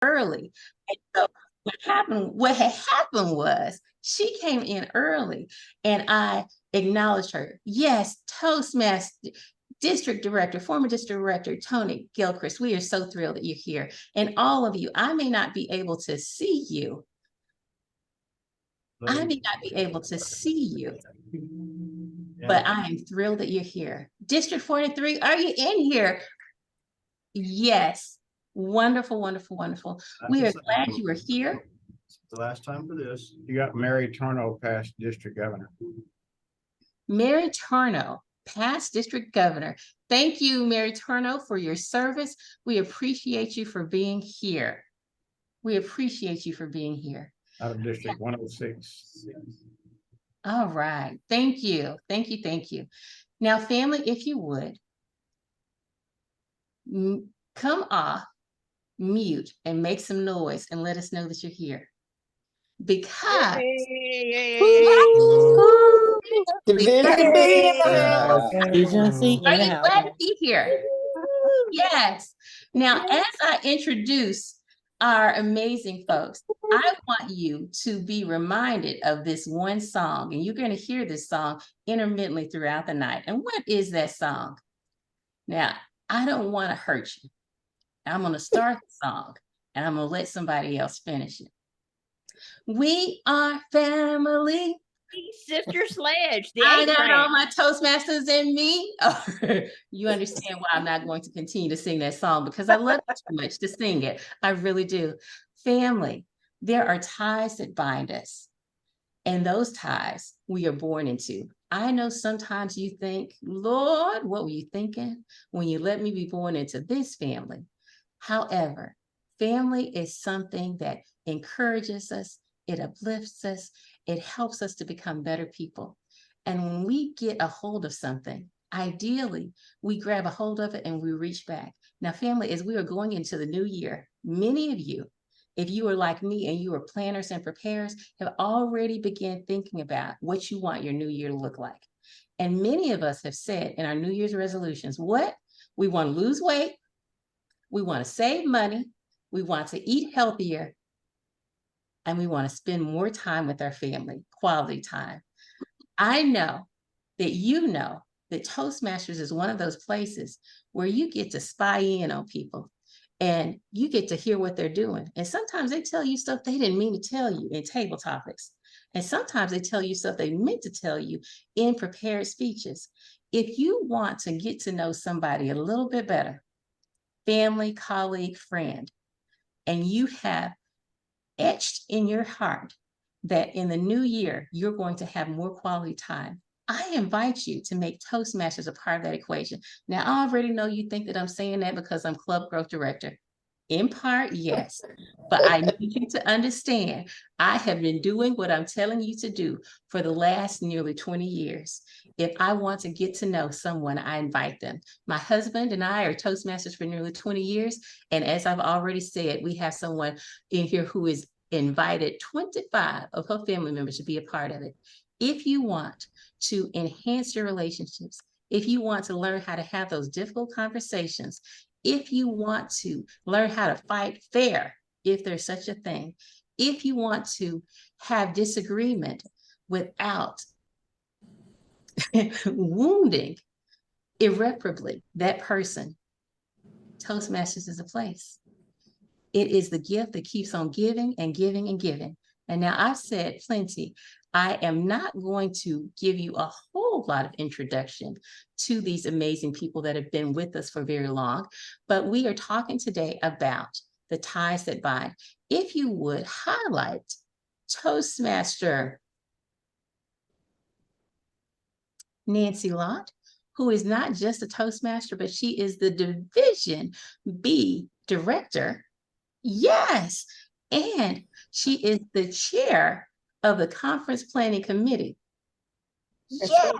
early. And so what had happened was she came in early and I acknowledged her. Yes, Toastmaster District Director, former District Director Tony Gilchrist, we are so thrilled that you're here. And all of you, I may not be able to see you. I may not be able to see you, but I am thrilled that you're here. District 43, are you in here? Yes. Wonderful, wonderful, wonderful. We are glad you are here. The last time for this. You got Mary Turno, past district governor. Mary Turno, past district governor. Thank you, Mary Turno, for your service. We appreciate you for being here. We appreciate you for being here. Out of District 106. All right. Thank you. Thank you. Thank you. Now, family, if you would, come off, mute, and make some noise and let us know that you're here. Because Agency are you glad to be here? Yes. Now, as I introduce our amazing folks, I want you to be reminded of this one song, and you're going to hear this song intermittently throughout the night. And what is that song? Now, I don't want to hurt you. I'm going to start the song, and I'm going to let somebody else finish it. We are family. Sister Sledge. I got all my Toastmasters in me. You understand why I'm not going to continue to sing that song, because I love it too much to sing it. I really do. Family, there are ties that bind us. And those ties we are born into. I know sometimes you think, Lord, what were you thinking when you let me be born into this family? However, family is something that encourages us, it uplifts us, it helps us to become better people. And when we get a hold of something, ideally, we grab a hold of it and we reach back. Now, family, as we are going into the new year, many of you, if you are like me and you are planners and preparers, have already begun thinking about what you want your new year to look like. And many of us have said in our New Year's resolutions, what? We want to lose weight, we want to save money, we want to eat healthier, and we want to spend more time with our family, quality time. I know that you know that Toastmasters is one of those places where you get to spy in on people and you get to hear what they're doing. And sometimes they tell you stuff they didn't mean to tell you in table topics. And sometimes they tell you stuff they meant to tell you in prepared speeches. If you want to get to know somebody a little bit better, family, colleague, friend, and you have etched in your heart that in the new year, you're going to have more quality time, I invite you to make Toastmasters a part of that equation. Now, I already know you think that I'm saying that because I'm club growth director. In part, yes, but I need you to understand, I have been doing what I'm telling you to do for the last nearly 20 years. If I want to get to know someone, I invite them. My husband and I are Toastmasters for nearly 20 years. And as I've already said, we have someone in here who is invited 25 of her family members to be a part of it. If you want to enhance your relationships, if you want to learn how to have those difficult conversations, if you want to learn how to fight fair, if there's such a thing, if you want to have disagreement without wounding irreparably that person, Toastmasters is a place. It is the gift that keeps on giving and giving and giving. And now I've said plenty. I am not going to give you a whole lot of introduction to these amazing people that have been with us for very long, but we are talking today about the ties that bind. If you would highlight Toastmaster Nancy Lott, who is not just a Toastmaster, but she is the Division B Director. Yes, and she is the chair of the Conference Planning Committee. Yes,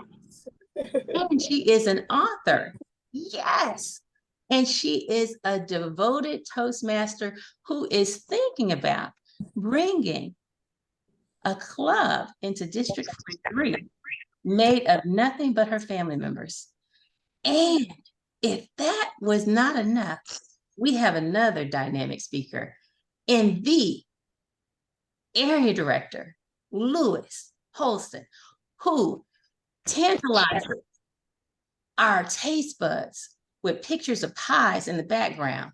and she is an author. Yes, and she is a devoted Toastmaster who is thinking about bringing a club into District 3 made of nothing but her family members. And if that was not enough, we have another dynamic speaker. And the area director, Lewis Holston, who tantalizes our taste buds with pictures of pies in the background.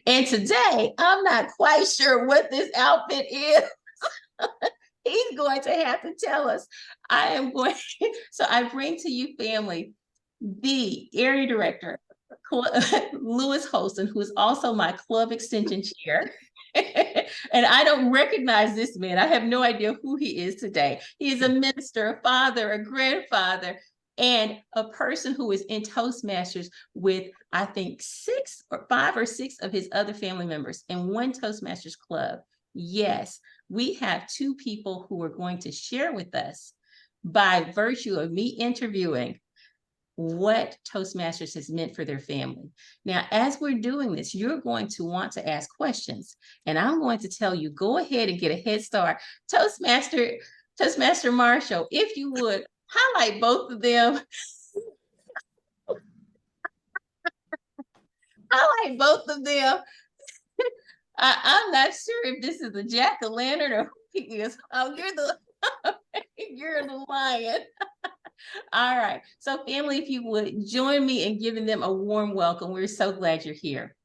And today, I'm not quite sure what this outfit is. He's going to have to tell us. I am going, so I bring to you, family, the area director, Lewis Holston, who is also my club extension chair. And I don't recognize this man. I have no idea who he is today. He is a minister, a father, a grandfather, and a person who is in Toastmasters with, I think, 5 or 6 of his other family members in one Toastmasters club. Yes, we have 2 people who are going to share with us, by virtue of me interviewing, what Toastmasters has meant for their family. Now, as we're doing this, you're going to want to ask questions, and I'm going to tell you, go ahead and get a head start. Toastmaster Marshall, if you would, highlight both of them. Highlight both of them. I'm not sure if this is the jack-o'-lantern or who he is. Oh, you're the lion. All right. So family, if you would join me in giving them a warm welcome. We're so glad you're here.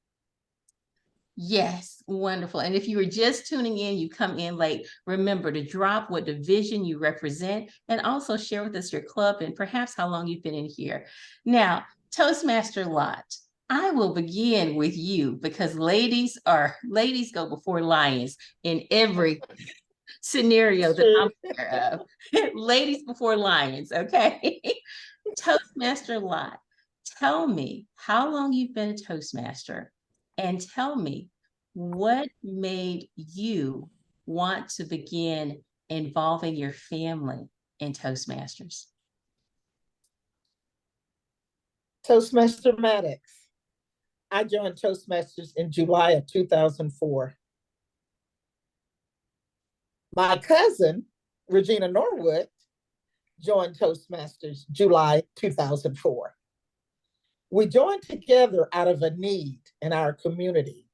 Yes, wonderful. And if you were just tuning in, you come in late, remember to drop what division you represent and also share with us your club and perhaps how long you've been in here. Now, Toastmaster Lot, I will begin with you because ladies go before lions in every scenario that I'm aware of. Ladies before lions, okay? Toastmaster Lot, tell me how long you've been a Toastmaster and tell me what made you want to begin involving your family in Toastmasters. Toastmaster Maddox. I joined Toastmasters in July of 2004. My cousin, Regina Norwood, joined Toastmasters July 2004. We joined together out of a need in our community.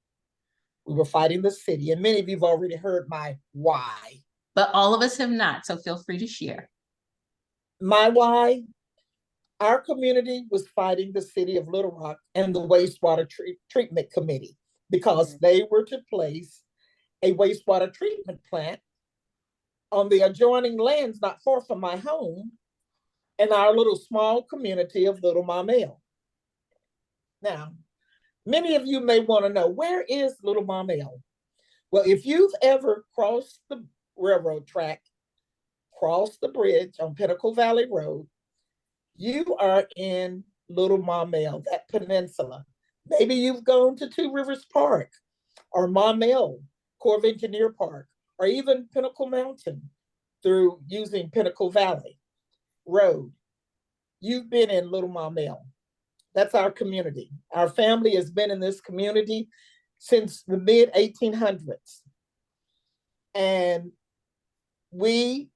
We were fighting the city, and many of you have already heard my why. But all of us have not, so feel free to share. My why, our community was fighting the city of Little Rock and the wastewater treatment committee because they were to place a wastewater treatment plant on the adjoining lands not far from my home in our little small community of Little Maumelle. Now, many of you may want to know, where is Little Maumelle? Well, if you've ever crossed the railroad track, crossed the bridge on Pinnacle Valley Road, you are in Little Maumelle, that peninsula. Maybe you've gone to Two Rivers Park or Maumelle Corps of Engineer Park, or even Pinnacle Mountain through using Pinnacle Valley Road. You've been in Little Maumelle. That's our community. Our family has been in this community since the mid-1800s. And we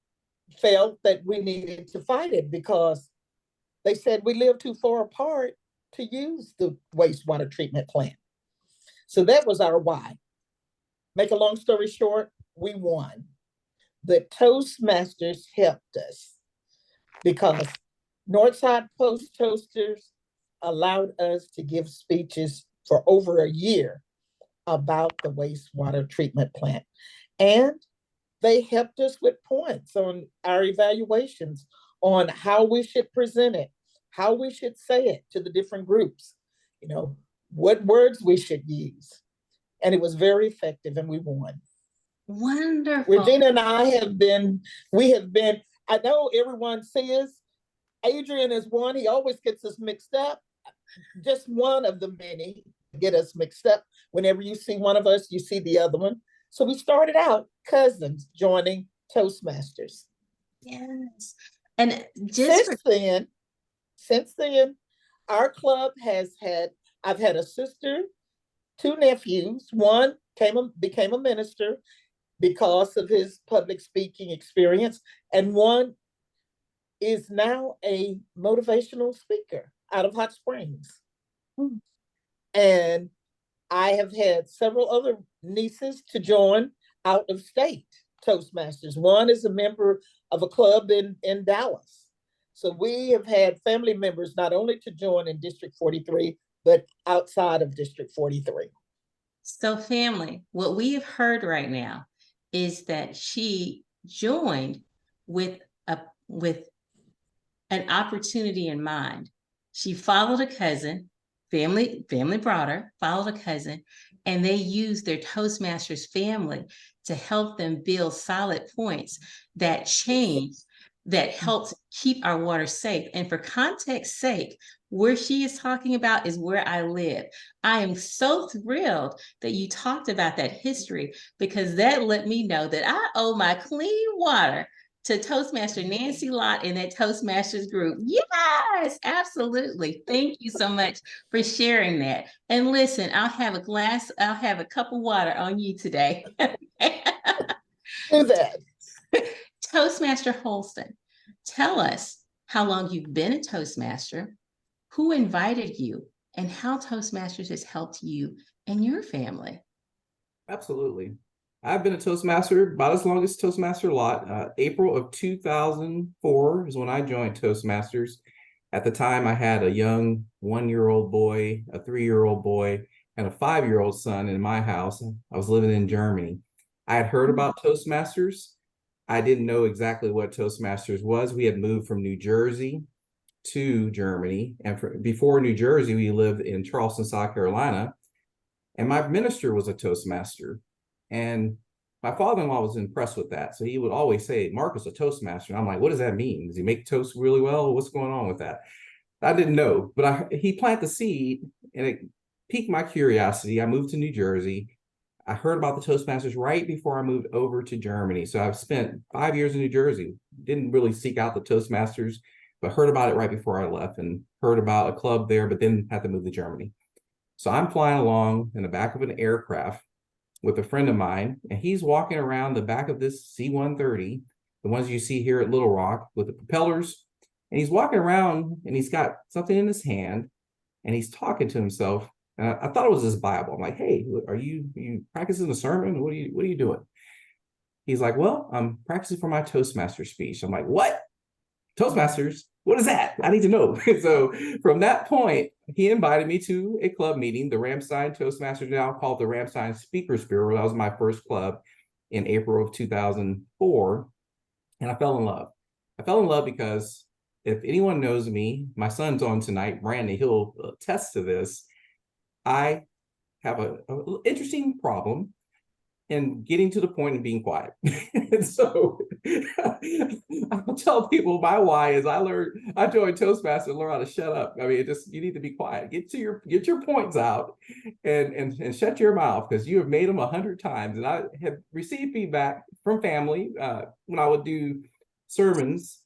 felt that we needed to fight it because they said we live too far apart to use the wastewater treatment plant. So that was our why. Make a long story short, we won. The Toastmasters helped us because Northside Post Toasters allowed us to give speeches for over a year about the wastewater treatment plant. And they helped us with points on our evaluations on how we should present it, how we should say it to the different groups, you know, what words we should use. And it was very effective and we won. Wonderful. Regina and I have been, I know everyone says Adrian is one, he always gets us mixed up. Just one of the many get us mixed up. Whenever you see one of us, you see the other one. So we started out cousins joining Toastmasters. Yes. And since then, our club has had, I've had a sister, 2 nephews. One became a minister because of his public speaking experience, and one is now a motivational speaker out of Hot Springs. And I have had several other nieces to join out of state Toastmasters. One is a member of a club in Dallas. So we have had family members not only to join in District 43, but outside of District 43. So family, what we have heard right now is that she joined with an opportunity in mind. She followed a cousin, family brought her, followed a cousin, and they used their Toastmasters family to help them build solid points that changed, that helped keep our water safe. And for context's sake, where she is talking about is where I live. I am so thrilled that you talked about that history, because that let me know that I owe my clean water to Toastmaster Nancy Lott in that Toastmasters group. Yes, absolutely. Thank you so much for sharing that. And listen, I'll have a cup of water on you today. Do that. Toastmaster Holston, tell us how long you've been a Toastmaster, who invited you, and how Toastmasters has helped you and your family. Absolutely. I've been a Toastmaster about as long as Toastmaster Lott. April of 2004 is when I joined Toastmasters. At the time, I had a young 1-year-old boy, a 3-year-old boy, and a 5-year-old son in my house. I was living in Germany. I had heard about Toastmasters. I didn't know exactly what Toastmasters was. We had moved from New Jersey to Germany. And before New Jersey, we lived in Charleston, South Carolina. And my minister was a Toastmaster. And my father-in-law was impressed with that. So he would always say, Marcus, a Toastmaster. And I'm like, what does that mean? Does he make toast really well? What's going on with that? I didn't know, but he planted the seed and it piqued my curiosity. I moved to New Jersey. I heard about the Toastmasters right before I moved over to Germany. So I've spent 5 years in New Jersey. Didn't really seek out the Toastmasters, but heard about it right before I left and heard about a club there, but then had to move to Germany. So I'm flying along in the back of an aircraft with a friend of mine, and he's walking around the back of this C-130, the ones you see here at Little Rock with the propellers. And he's walking around and he's got something in his hand and he's talking to himself. And I thought it was his Bible. I'm like, hey, are you practicing a sermon? What are you doing? He's like, well, I'm practicing for my Toastmaster speech. I'm like, what? Toastmasters? What is that? I need to know. So from that point, he invited me to a club meeting, the Ramstein Toastmasters, now called the Ramstein Speakers Bureau. That was my first club in April of 2004. And I fell in love. I fell in love because if anyone knows me, my son's on tonight, Brandon, he'll attest to this. I have an interesting problem and getting to the point of being quiet. And so I'll tell people my why is I joined Toastmasters and learned how to shut up. I mean, you need to be quiet. Get your points out and shut your mouth, because you have made them 100 times. And I have received feedback from family when I would do sermons.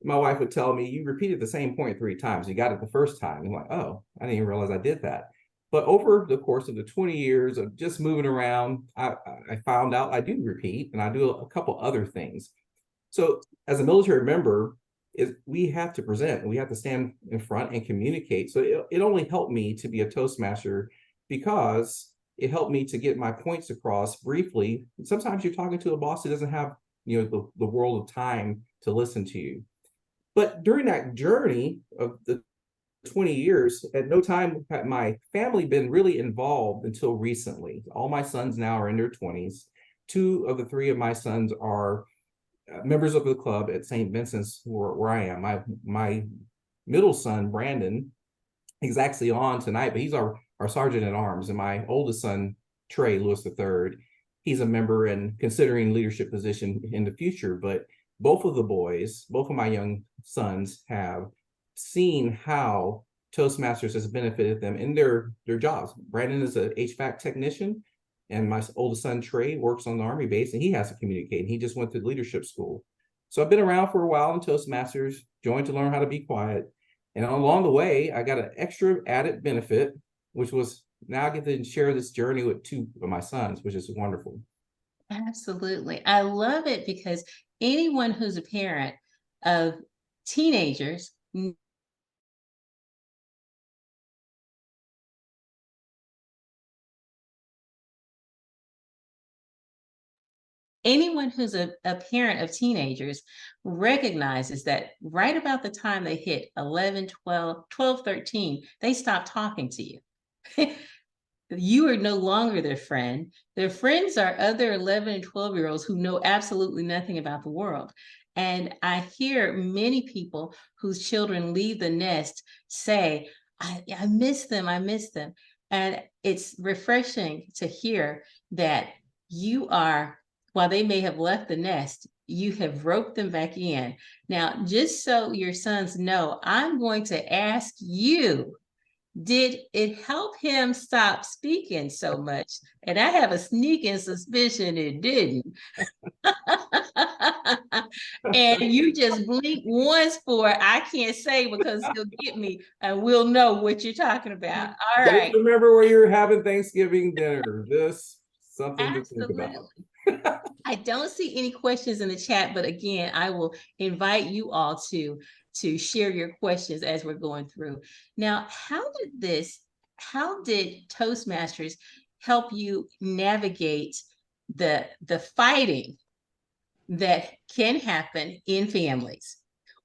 My wife would tell me, you repeated the same point 3 times. You got it the first time. I'm like, oh, I didn't even realize I did that. But over the course of the 20 years of just moving around, I found out I do repeat, and I do a couple other things. So as a military member, we have to present, and we have to stand in front and communicate. So it only helped me to be a Toastmaster because it helped me to get my points across briefly. Sometimes you're talking to a boss who doesn't have the world of time to listen to you. But during that journey of the 20 years, at no time had my family been really involved until recently. All my sons now are in their 20s. 2 of the 3 of my sons are members of the club at St. Vincent's, where I am. My middle son, Brandon, he's actually on tonight, but he's our sergeant at arms. And my oldest son, Trey Lewis III, he's a member and considering leadership position in the future. But both of my young sons have seen how Toastmasters has benefited them in their jobs. Brandon is an HVAC technician, and my oldest son, Trey, works on the Army base, and he has to communicate. He just went to leadership school. So I've been around for a while in Toastmasters, joined to learn how to be quiet. And along the way, I got an extra added benefit, which was now I get to share this journey with 2 of my sons, which is wonderful. Absolutely. I love it, because anyone who's a parent of teenagers anyone who's a parent of teenagers recognizes that right about the time they hit 11, 12, 13, they stop talking to you. You are no longer their friend. Their friends are other 11 and 12-year-olds who know absolutely nothing about the world. And I hear many people whose children leave the nest say, I miss them, I miss them. And it's refreshing to hear that you are, while they may have left the nest, you have roped them back in. Now, just so your sons know, I'm going to ask you, did it help him stop speaking so much? And I have a sneaking suspicion it didn't. And you just blink once for I can't say because he'll get me and we'll know what you're talking about. All Just right. remember where you're having Thanksgiving dinner. This something to think about. Absolutely. I don't see any questions in the chat, but again, I will invite you all to share your questions as we're going through. Now, how did Toastmasters help you navigate the fighting that can happen in families?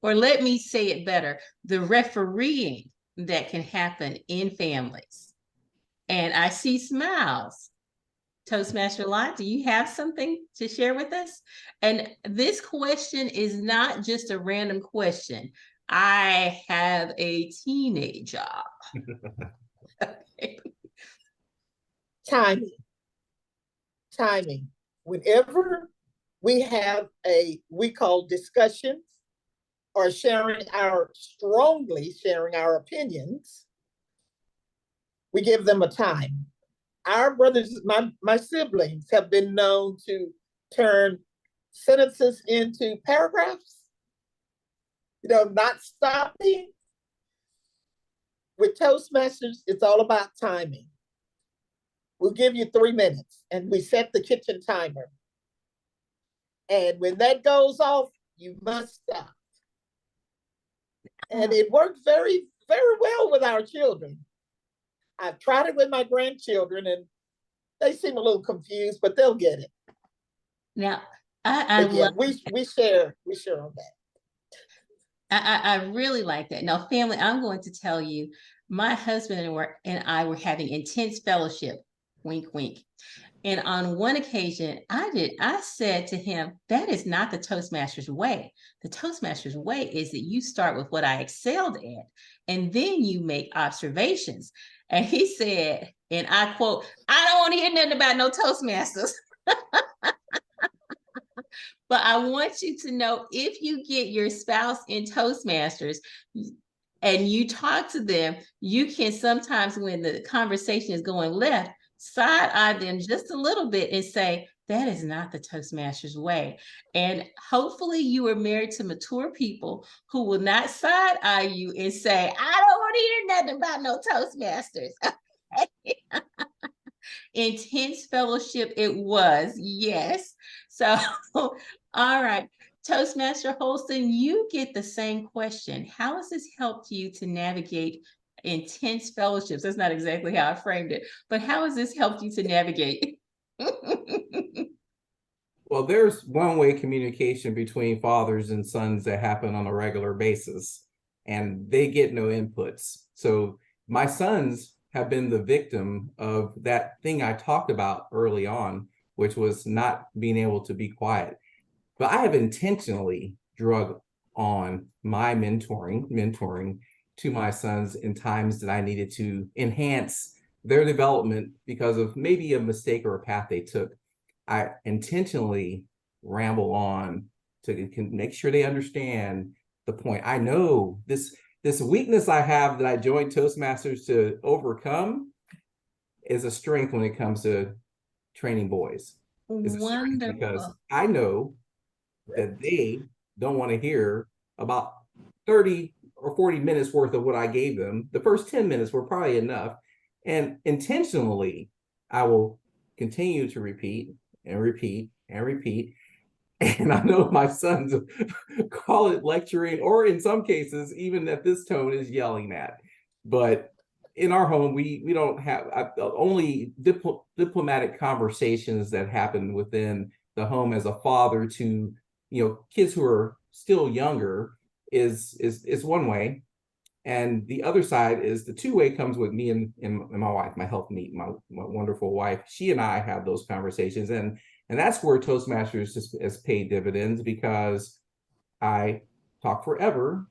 Or let me say it better, the refereeing that can happen in families. And I see smiles. Toastmaster Lot, do you have something to share with us? And this question is not just a random question. I have a teenager. Okay. Timing. Whenever we have we call discussions or strongly sharing our opinions, we give them a time. Our brothers, my siblings have been known to turn sentences into paragraphs, not stopping. With Toastmasters, it's all about timing. We'll give you 3 minutes and we set the kitchen timer. And when that goes off, you must stop. And it works very, very well with our children. I've tried it with my grandchildren and they seem a little confused, but they'll get it. Now, we share on that. I really like that. Now, family, I'm going to tell you, my husband and I were having intense fellowship, wink, wink. And on one occasion, I said to him, that is not the Toastmasters way. The Toastmasters way is that you start with what I excelled at, and then you make observations. And he said, and I quote, I don't want to hear nothing about no Toastmasters. But I want you to know, if you get your spouse in Toastmasters and you talk to them, you can sometimes, when the conversation is going left, side eye them just a little bit and say, that is not the Toastmasters way. And hopefully you are married to mature people who will not side eye you and say, I don't want to hear nothing about no Toastmasters. Intense fellowship it was, yes. So, all right. Toastmaster Holston, you get the same question. How has this helped you to navigate intense fellowships? That's not exactly how I framed it, but how has this helped you to navigate? Well, there's one-way communication between fathers and sons that happen on a regular basis, and they get no inputs. So my sons have been the victim of that thing I talked about early on, which was not being able to be quiet. But I have intentionally drug on my mentoring to my sons in times that I needed to enhance their development because of maybe a mistake or a path they took. I intentionally ramble on to make sure they understand the point. I know this weakness I have that I joined Toastmasters to overcome is a strength when it comes to training boys. It's a strength because I know that they don't want to hear about 30 or 40 minutes worth of what I gave them. The first 10 minutes were probably enough. And intentionally, I will continue to repeat and repeat and repeat. And I know my sons call it lecturing, or in some cases, even at this tone, is yelling at. But in our home, we don't have only diplomatic conversations that happen within the home as a father to, kids who are still younger is one way. And the other side is the two-way comes with me and my wife, my helpmeet, my wonderful wife. She and I have those conversations. And that's where Toastmasters has paid dividends, because I talk forever.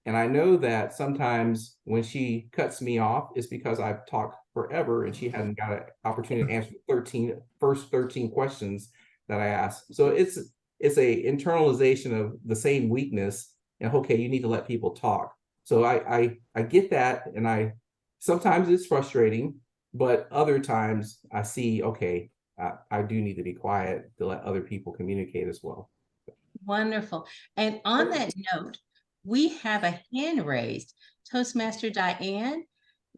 And I know that sometimes when she cuts me off, it's because I've talked forever and she hadn't got an opportunity to answer the first 13 questions that I asked. So it's a internalization of the same weakness. And okay, you need to let people talk. So I get that, and sometimes it's frustrating, but other times I see, okay, I do need to be quiet to let other people communicate as well. Wonderful. And on that note, we have a hand raised. Toastmaster Diane,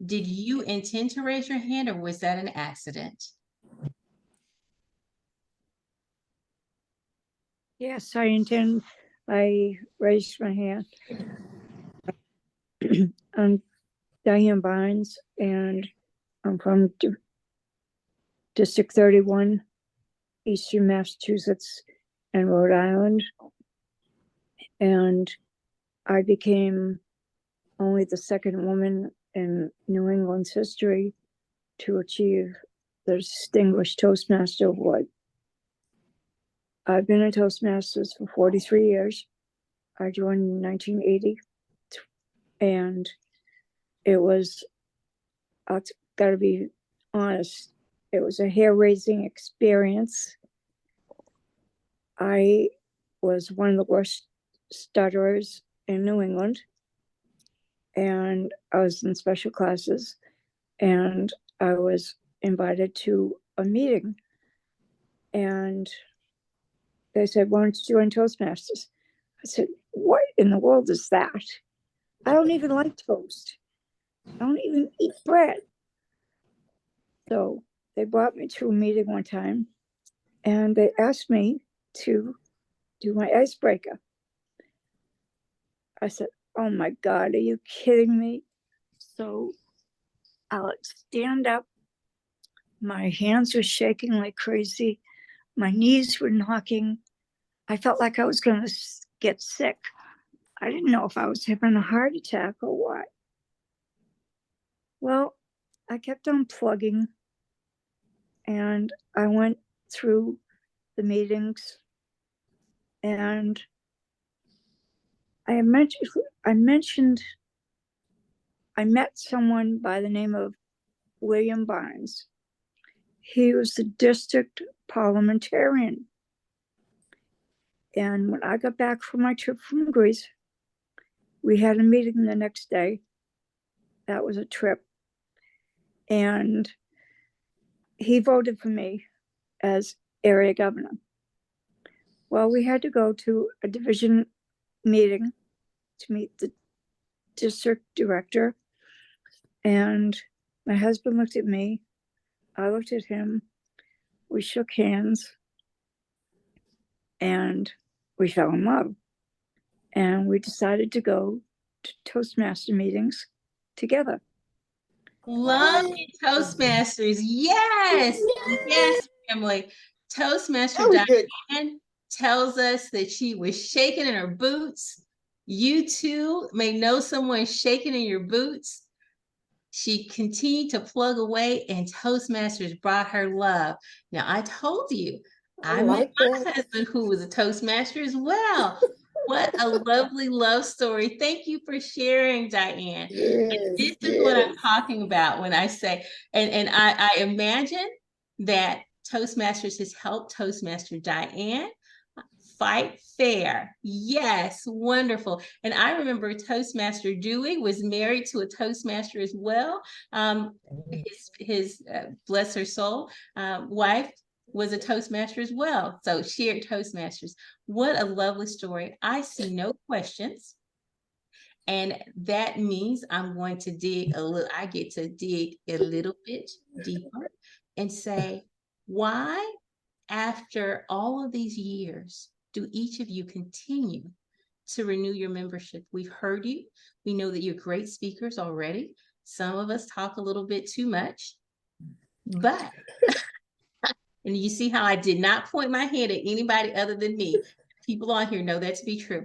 did you intend to raise your hand, or was that an accident? Yes, I raised my hand. I'm Diane Barnes, and I'm from District 31, Eastern Massachusetts and Rhode Island. And I became only the second woman in New England's history to achieve the Distinguished Toastmaster Award. I've been a Toastmasters for 43 years. I joined in 1980, and it was, I've got to be honest, it was a hair-raising experience. I was one of the worst stutterers in New England, and I was in special classes, and I was invited to a meeting, and they said, "Why don't you join Toastmasters?" I said, "What in the world is that? I don't even like toast. I don't even eat bread." So they brought me to a meeting one time, and they asked me to do my icebreaker. I said, "Oh my God, are you kidding me?" So I'll stand up. My hands were shaking like crazy. My knees were knocking. I felt like I was going to get sick. I didn't know if I was having a heart attack or what. Well, I kept on plugging, and I went through the meetings, and I met someone by the name of William Barnes. He was the district parliamentarian. And when I got back from my trip from Greece, we had a meeting the next day. That was a trip. And he voted for me as area governor. Well, we had to go to a division meeting to meet the district director. And my husband looked at me. I looked at him. We shook hands. And we fell in love. And we decided to go to Toastmaster meetings together. Love it, Toastmasters. Yes, yes, family. Toastmaster Very good. Diane tells us that she was shaking in her boots. You too may know someone shaking in your boots. She continued to plug away, and Toastmasters brought her love. Now, I told you, I met my husband who was a Toastmaster as well. What a lovely love story. Thank you for sharing, Diane. This is what I'm talking about when I say, and I imagine that Toastmasters has helped Toastmaster Diane fight fair. Yes, wonderful. And I remember Toastmaster Dewey was married to a Toastmaster as well. His bless her soul, wife was a Toastmaster as well. So shared Toastmasters. What a lovely story. I see no questions. And that means I'm going to dig a little, I get to dig a little bit deeper and say, why, after all of these years, do each of you continue to renew your membership? We've heard you. We know that you're great speakers already. Some of us talk a little bit too much, but And you see how I did not point my head at anybody other than me. People on here know that to be true.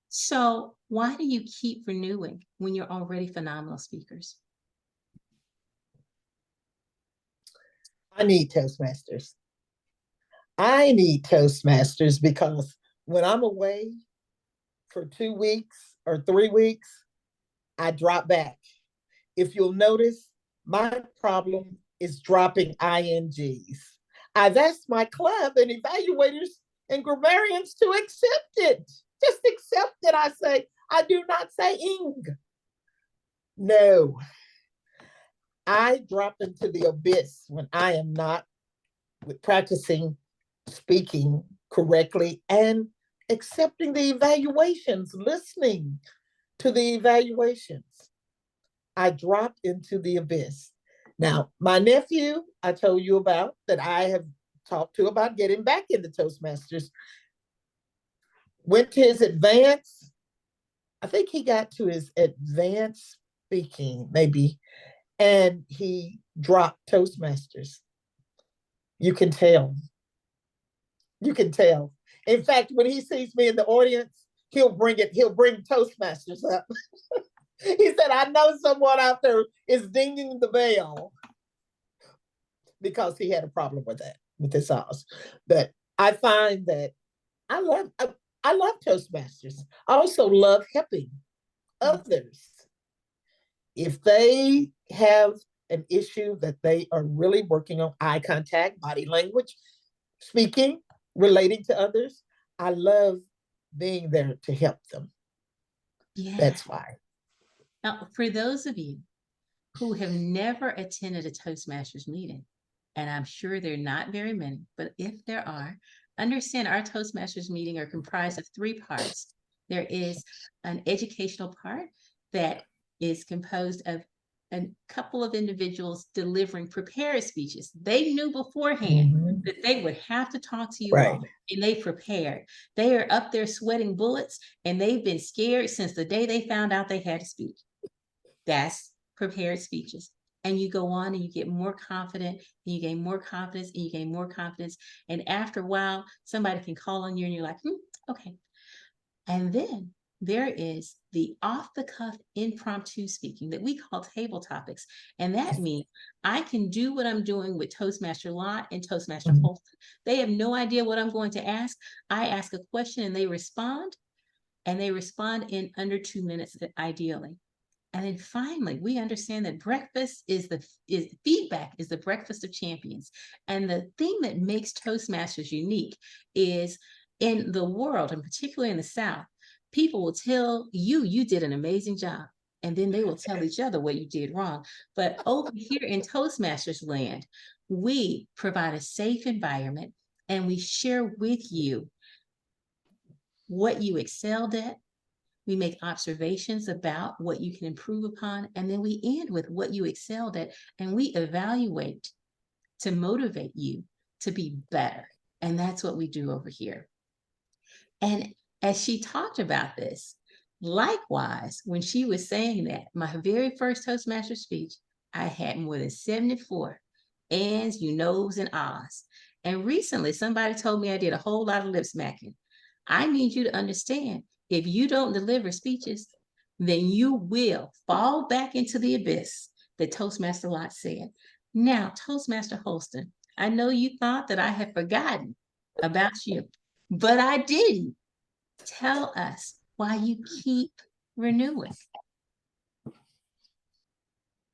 So why do you keep renewing when you're already phenomenal speakers? I need Toastmasters. I need Toastmasters because when I'm away for 2 weeks or 3 weeks, I drop back. If you'll notice, my problem is dropping INGs. I've asked my club and evaluators and grammarians to accept it. Just accept it. I say, I do not say ing. No. I drop into the abyss when I am not practicing speaking correctly and accepting the evaluations, listening to the evaluations. I drop into the abyss. Now, my nephew, I told you about, that I have talked to about getting back into Toastmasters, went to his advanced, I think he got to his advanced speaking, maybe, and he dropped Toastmasters. You can tell. You can tell. In fact, when he sees me in the audience, he'll bring Toastmasters up. He said, I know someone out there is dinging the bell, because he had a problem with that, with his house. But I find that I love Toastmasters. I also love helping others. If they have an issue that they are really working on, eye contact, body language, speaking, relating to others, I love being there to help them. Yeah. That's why. Now, for those of you who have never attended a Toastmasters meeting, and I'm sure there are not very many, but if there are, understand our Toastmasters meeting are comprised of 3 parts. There is an educational part that is composed of a couple of individuals delivering prepared speeches. They knew beforehand that they would have to talk to you all, and they prepared. They are up there sweating bullets, and they've been scared since the day they found out they had to speak. That's prepared speeches. And you go on and you get more confident, and you gain more confidence, and you gain more confidence. And after a while, somebody can call on you and you're like, okay. And then there is the off-the-cuff impromptu speaking that we call table topics. And that means I can do what I'm doing with Toastmaster Lot and Toastmaster Holston. They have no idea what I'm going to ask. I ask a question and they respond in under 2 minutes, ideally. And then finally, we understand that feedback is the breakfast of champions. And the thing that makes Toastmasters unique is, in the world, and particularly in the South, people will tell you did an amazing job. And then they will tell each other what you did wrong. But over here in Toastmasters land, we provide a safe environment and we share with you what you excelled at. We make observations about what you can improve upon, and then we end with what you excelled at, and we evaluate to motivate you to be better. And that's what we do over here. And as she talked about this, likewise, when she was saying that, my very first Toastmaster speech, I had more than 74 ands, you knows, and ahs. And recently, somebody told me I did a whole lot of lip smacking. I need you to understand, if you don't deliver speeches, then you will fall back into the abyss that Toastmaster Lot said. Now, Toastmaster Holston, I know you thought that I had forgotten about you, but I didn't. Tell us why you keep renewing.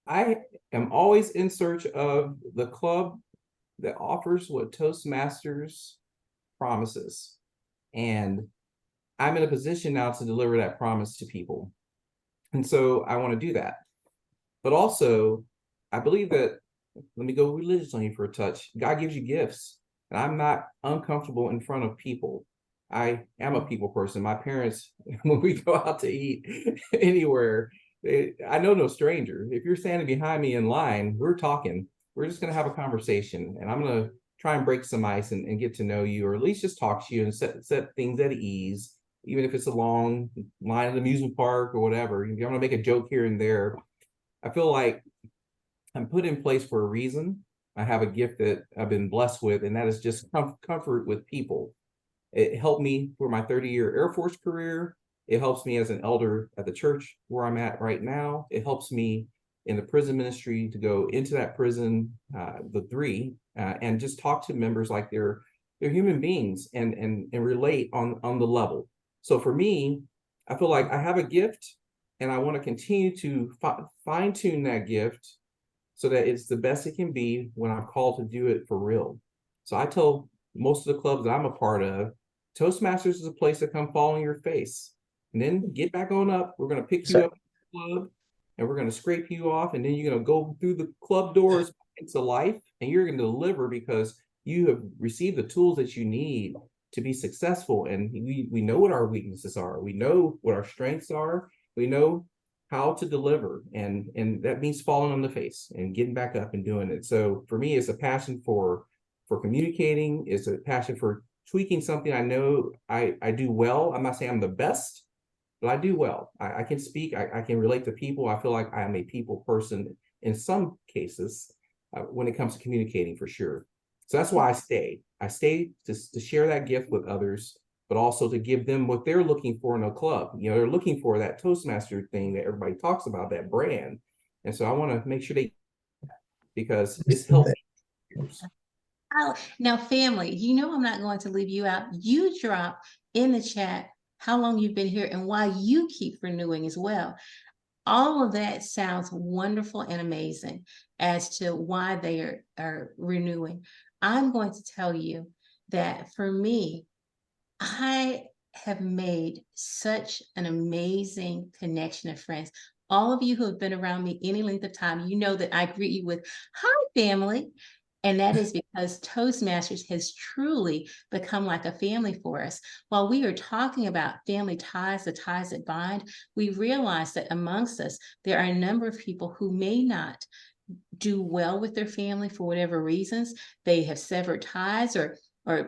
I am always in search of the club that offers what Toastmasters promises. And I'm in a position now to deliver that promise to people. And so I want to do that. But also, I believe that, let me go religious on you for a touch. God gives you gifts, and I'm not uncomfortable in front of people. I am a people person. My parents, when we go out to eat anywhere, I know no stranger. If you're standing behind me in line, we're talking. We're just going to have a conversation, and I'm going to try and break some ice and get to know you, or at least just talk to you and set things at ease, even if it's a long line at the amusement park or whatever. If you want to make a joke here and there, I feel like I'm put in place for a reason. I have a gift that I've been blessed with, and that is just comfort with people. It helped me for my 30-year Air Force career. It helps me as an elder at the church where I'm at right now. It helps me in the prison ministry to go into that prison, the three, and just talk to members like they're human beings and relate on the level. So for me, I feel like I have a gift, and I want to continue to fine tune that gift so that it's the best it can be when I'm called to do it for real. So I tell most of the clubs that I'm a part of, Toastmasters is a place to come fall on your face, and then get back on up. We're going to pick you up in the club, and we're going to scrape you off, and then you're going to go through the club doors into life, and you're going to deliver because you have received the tools that you need to be successful. And we know what our weaknesses are. We know what our strengths are. We know how to deliver, and that means falling on the face and getting back up and doing it. So for me, it's a passion for communicating. It's a passion for tweaking something I know I do well. I'm not saying I'm the best, but I do well. I can speak. I can relate to people. I feel like I am a people person in some cases when it comes to communicating, for sure. So that's why I stay. I stay to share that gift with others, but also to give them what they're looking for in a club. You know, they're looking for that Toastmaster thing that everybody talks about, that brand. And so I want to make sure because it's healthy. Oh, now, family, you know I'm not going to leave you out. You drop in the chat how long you've been here and why you keep renewing as well. All of that sounds wonderful and amazing as to why they are renewing. I'm going to tell you that for me, I have made such an amazing connection of friends. All of you who have been around me any length of time, you know that I greet you with, "Hi, family." And that is because Toastmasters has truly become like a family for us. While we are talking about family ties, the ties that bind, we realize that amongst us, there are a number of people who may not do well with their family for whatever reasons. They have severed ties, or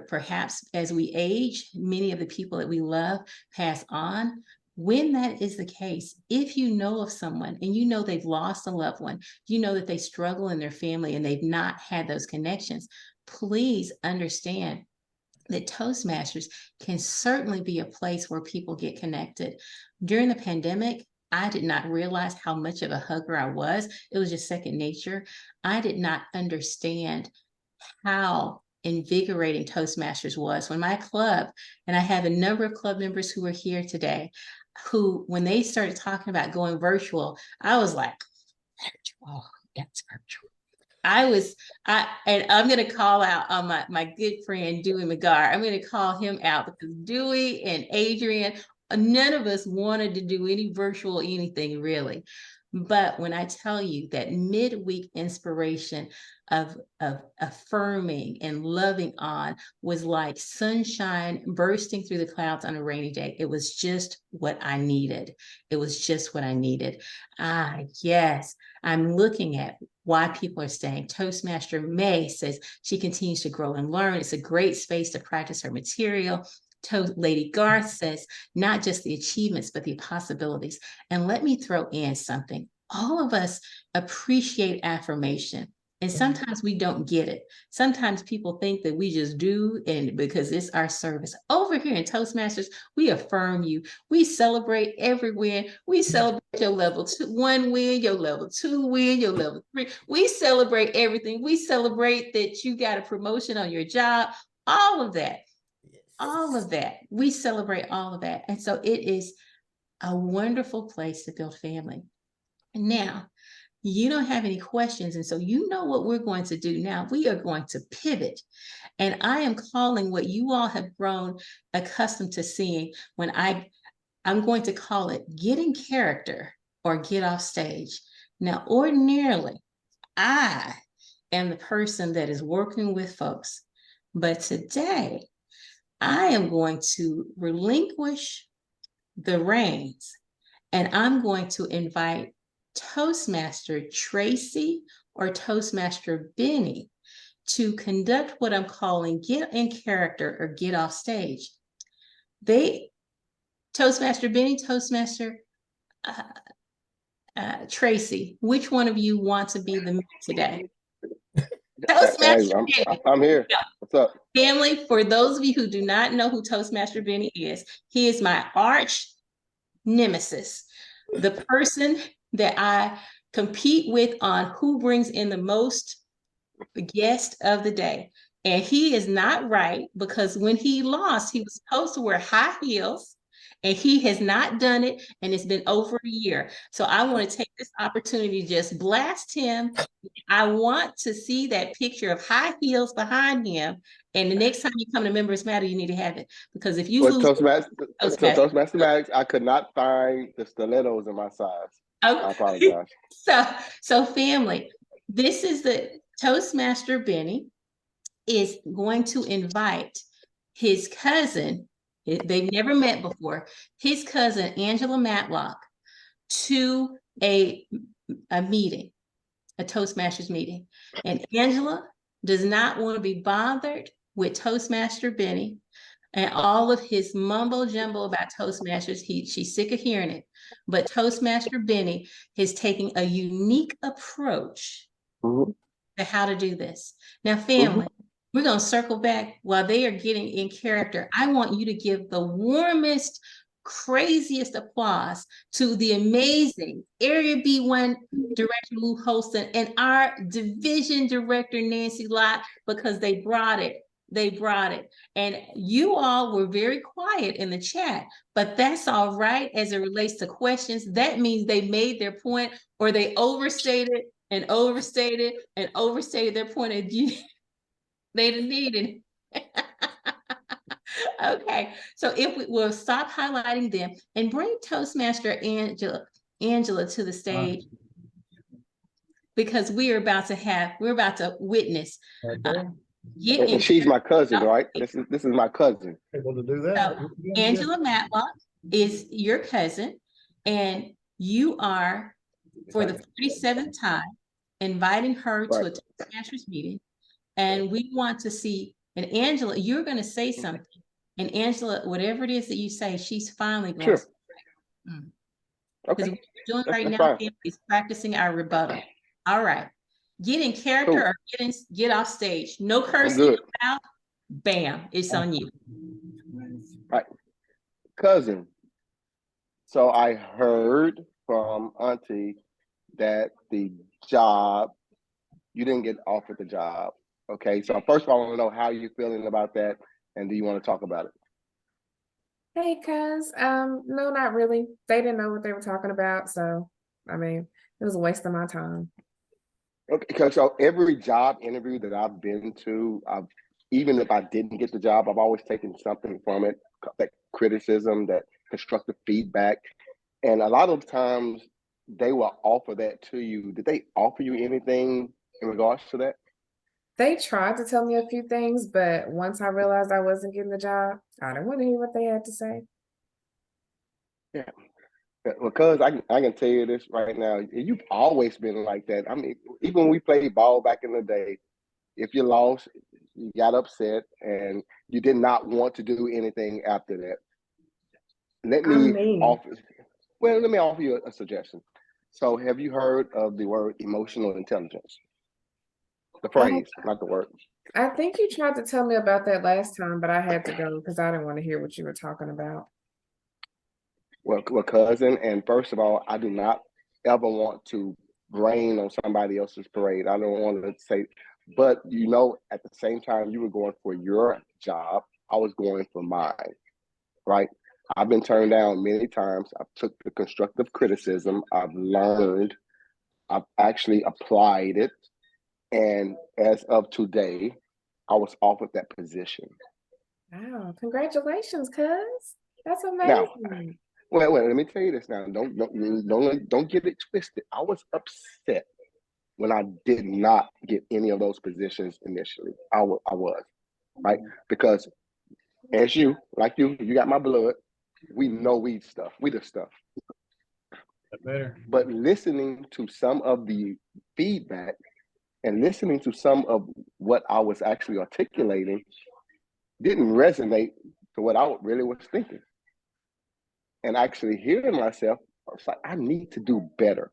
perhaps as we age, many of the people that we love pass on. When that is the case, if you know of someone and you know they've lost a loved one, you know that they struggle in their family and they've not had those connections, please understand that Toastmasters can certainly be a place where people get connected. During the pandemic, I did not realize how much of a hugger I was. It was just second nature. I did not understand how invigorating Toastmasters was when my club, and I have a number of club members who are here today, who, when they started talking about going virtual, I was like, virtual, that's virtual. And I'm going to call out on my good friend, Dewey McGar. I'm going to call him out because Dewey and Adrian, none of us wanted to do any virtual anything really. But when I tell you that midweek inspiration of affirming and loving on was like sunshine bursting through the clouds on a rainy day, it was just what I needed. It was just what I needed. Yes, I'm looking at why people are staying. Toastmaster May says she continues to grow and learn. It's a great space to practice her material. Lady Garth says, not just the achievements, but the possibilities. And let me throw in something. All of us appreciate affirmation. And sometimes we don't get it. Sometimes people think that we just do, and because it's our service. Over here in Toastmasters, we affirm you. We celebrate every win. We celebrate your level 1 win, your level 2 win, your level 3. We celebrate everything. We celebrate that you got a promotion on your job. All of that. All of that. We celebrate all of that. And so it is a wonderful place to build family. Now, you don't have any questions. And so you know what we're going to do now. We are going to pivot. And I am calling what you all have grown accustomed to seeing when I'm going to call it get in character or get off stage. Now, ordinarily, I am the person that is working with folks. But today, I am going to relinquish the reins and I'm going to invite Toastmaster Tracy or Toastmaster Benny to conduct what I'm calling get in character or get off stage. Toastmaster Benny, Toastmaster Tracy, which one of you want to be the man today? Toastmaster I'm, Benny. I'm here. Yeah. What's up? Family, for those of you who do not know who Toastmaster Benny is, he is my arch nemesis, the person that I compete with on who brings in the most guest of the day. And he is not right, because when he lost, he was supposed to wear high heels, and he has not done it, and it's been over a year. So I want to take this opportunity to just blast him. I want to see that picture of high heels behind him. And the next time you come to Members Matter, you need to have it, because if you Well, lose Toastmaster Maddox, I could not find the stilettos in my size. I apologize. So family, this is the Toastmaster Benny is going to invite his cousin, they've never met before, his cousin Angela Matlock, to a meeting, a Toastmasters meeting. And Angela does not want to be bothered with Toastmaster Benny and all of his mumbo jumbo about Toastmasters. She's sick of hearing it. But Toastmaster Benny is taking a unique approach to how to do this. Now, family, we're going to circle back while they are getting in character. I want you to give the warmest, craziest applause to the amazing Area B1 Director Lou Holston and our Division Director Nancy Lott, because they brought it. They brought it. And you all were very quiet in the chat, but that's all right as it relates to questions. That means they made their point, or they overstated and overstated and overstated their point of view. They didn't need it. Okay, so if we will stop highlighting them and bring Toastmaster Angela to the stage, because we're about to witness. And she's my cousin, right? This is my cousin. Able to do that. So Angela Matlock is your cousin, and you are, for the 47th time, inviting her to a Toastmasters meeting. And we want to see, and Angela, you're going to say something. And Angela, whatever it is that you say, she's finally going to. Because what we're doing right now is practicing our rebuttal. All right. Get in character or get off stage. No cursing out. Bam, it's on you. Right. Cousin. So I heard from Auntie that the job, you didn't get offered the job. Okay. So first of all, I want to know how you're feeling about that, and do you want to talk about it? Hey, cuz, no, not really. They didn't know what they were talking about, so I mean, it was a waste of my time. Okay, because so every job interview that I've been to, even if I didn't get the job, I've always taken something from it, that criticism, that constructive feedback. And a lot of times they will offer that to you. Did they offer you anything in regards to that? They tried to tell me a few things, but once I realized I wasn't getting the job, I didn't want to hear what they had to say. Yeah. Because I can tell you this right now, you've always been like that. I mean, even when we played ball back in the day, if you lost, you got upset and you did not want to do anything after that. Let me offer you a suggestion. So have you heard of the word emotional intelligence? The phrase, not the word. I think you tried to tell me about that last time, but I had to go because I didn't want to hear what you were talking about. Well, cousin, and first of all, I do not ever want to rain on somebody else's parade. I don't want to say, but you know, at the same time you were going for your job, I was going for mine, right? I've been turned down many times. I've took the constructive criticism. I've learned. I've actually applied it. And as of today, I was offered that position. Wow, congratulations, cuz. That's amazing. Now, wait, let me tell you this now. Don't get it twisted. I was upset when I did not get any of those positions initially. I was, right? Because as you got my blood. We know we the stuff. Better. But listening to some of the feedback and listening to some of what I was actually articulating didn't resonate to what I really was thinking. And actually hearing myself, I was like, I need to do better.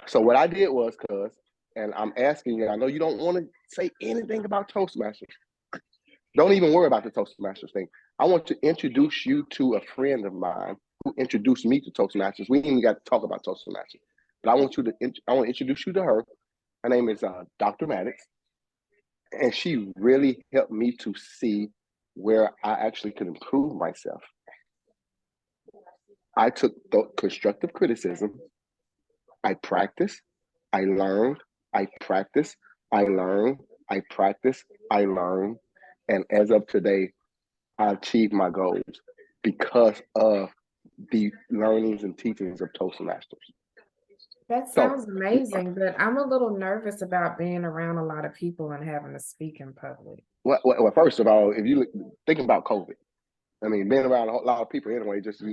So what I did was, and I'm asking you, I know you don't want to say anything about Toastmasters. Don't even worry about the Toastmasters thing. I want to introduce you to a friend of mine who introduced me to Toastmasters. We ain't even got to talk about Toastmasters, but I want to introduce you to her. Her name is Dr. Maddox, and she really helped me to see where I actually could improve myself. I took the constructive criticism. I practiced, I learned, I practiced, I learned, I practiced, I learned. And as of today, I achieved my goals because of the learnings and teachings of Toastmasters. That sounds amazing, but I'm a little nervous about being around a lot of people and having to speak in public. Well, first of all, if you think about COVID, I mean, being around a lot of people anyway, just